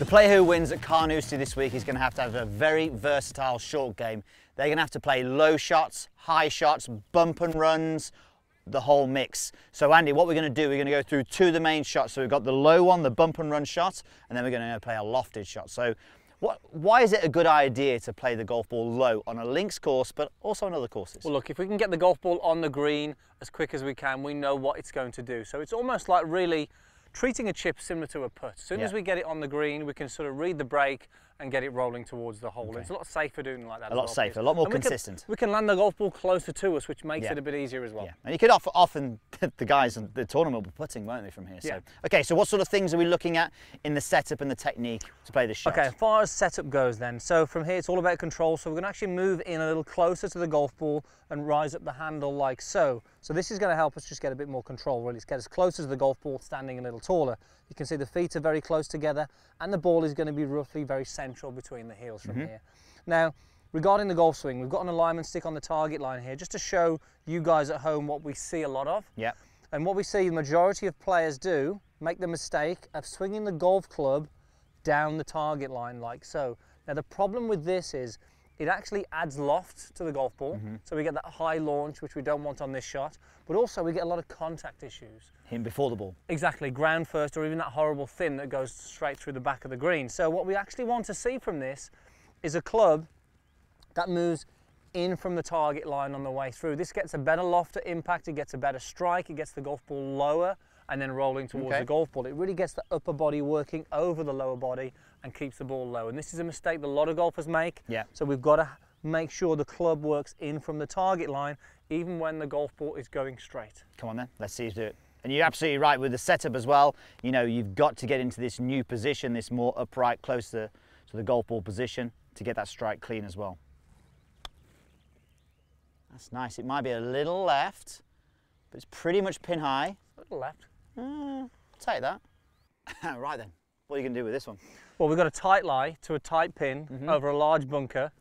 The player who wins at Carnoustie this week is going to have a very versatile short game. They're going to have to play low shots, high shots, bump and runs, the whole mix. So Andy, what we're going to do, we're going to go through two of the main shots. So we've got the low one, the bump and run shot, and then we're going to play a lofted shot. So why is it a good idea to play the golf ball low on a links course, but also on other courses? Well, look, if we can get the golf ball on the green as quick as we can, we know what it's going to do. So it's almost like really treating a chip similar to a putt. As soon as we get it on the green, we can sort of read the break and get it rolling towards the hole. Okay. It's a lot safer doing like that. A lot safer, a lot more consistent. We can land the golf ball closer to us, which makes it a bit easier as well. Yeah. And you could often, the guys in the tournament will be putting, won't they, from here? So, okay, so what sort of things are we looking at in the setup and the technique to play this shot? Okay, as far as setup goes then, so from here it's all about control. So we're going to actually move in a little closer to the golf ball and rise up the handle like so. So this is going to help us just get a bit more control, really. It's get us closer to the golf ball, standing a little taller. You can see the feet are very close together and the ball is going to be roughly very central between the heels from here. Now, regarding the golf swing, we've got an alignment stick on the target line here just to show you guys at home what we see a lot of. Yeah. And what we see the majority of players do, make the mistake of swinging the golf club down the target line like so. Now the problem with this is it actually adds loft to the golf ball, so we get that high launch, which we don't want on this shot, but also we get a lot of contact issues. Hitting before the ball. Exactly, ground first, or even that horrible thin that goes straight through the back of the green. So what we actually want to see from this is a club that moves in from the target line on the way through. This gets a better loft to impact, it gets a better strike, it gets the golf ball lower and then rolling towards the golf ball. It really gets the upper body working over the lower body and keeps the ball low. And this is a mistake that a lot of golfers make. Yeah. So we've got to make sure the club works in from the target line, even when the golf ball is going straight. Come on then, let's see you do it. And you're absolutely right with the setup as well. You know, you've got to get into this new position, this more upright, closer to the golf ball position to get that strike clean as well. That's nice. It might be a little left, but it's pretty much pin high. A little left. Take that. Right then, what are you going to do with this one? Well, we've got a tight lie to a tight pin over a large bunker.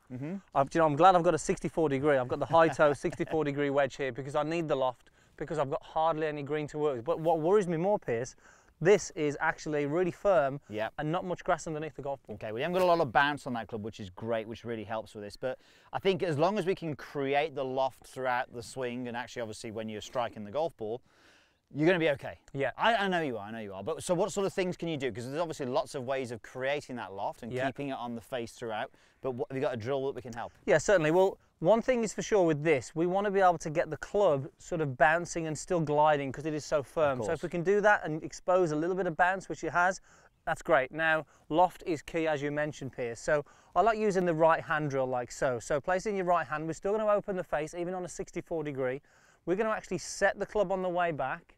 I'm glad I've got a 64 degree. I've got the high toe 64 degree wedge here because I need the loft because I've got hardly any green to work with. But what worries me more, Piers, this is actually really firm and not much grass underneath the golf ball. Okay, well, you haven't got a lot of bounce on that club, which is great, which really helps with this. But I think as long as we can create the loft throughout the swing, and actually obviously when you're striking the golf ball, you're going to be okay. Yeah, I know you are, But so what sort of things can you do? Because there's obviously lots of ways of creating that loft and keeping it on the face throughout. But have you got a drill that we can help? Yeah, certainly. Well, one thing is for sure with this, we want to be able to get the club sort of bouncing and still gliding because it is so firm. So if we can do that and expose a little bit of bounce, which it has, that's great. Now, loft is key, as you mentioned, Piers. So I like using the right hand drill like so. So placing your right hand, we're still going to open the face, even on a 64 degree. We're going to actually set the club on the way back.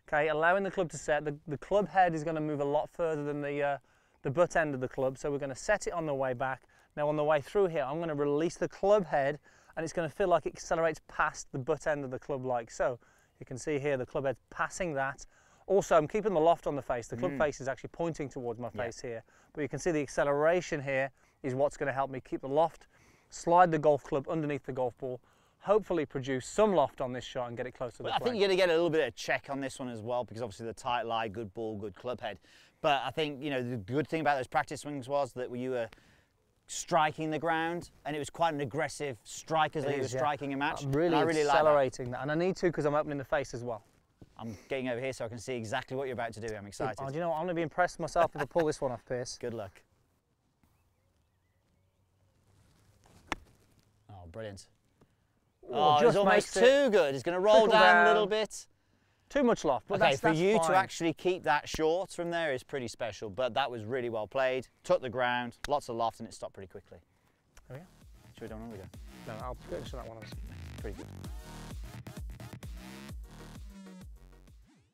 Okay, allowing the club to set. The club head is going to move a lot further than the butt end of the club, so we're going to set it on the way back. Now on the way through here, I'm going to release the club head, and it's going to feel like it accelerates past the butt end of the club like so. You can see here the club head passing that. Also, I'm keeping the loft on the face. The club face is actually pointing towards my face here, but you can see the acceleration here is what's going to help me keep the loft, slide the golf club underneath the golf ball, hopefully produce some loft on this shot and get it close to the frame. I think you're going to get a little bit of check on this one as well, because obviously the tight lie, good ball, good club head. But I think, you know, the good thing about those practice swings was that you were striking the ground, and it was quite an aggressive strike as you were striking a match. I'm really accelerating that, and I need to because I'm opening the face as well. I'm getting over here so I can see exactly what you're about to do. I'm excited. Oh, do you know what? I'm going to be impressed myself if I pull this one off, Piers. Good luck. Oh, brilliant. Oh, it's almost too good. It's going to roll down a little bit. Too much loft, but okay, for you to actually keep that short from there is pretty special, but that was really well played. Took the ground, lots of loft, and it stopped pretty quickly. Oh yeah? Should we do another go? No, I'll go to that one. Pretty good.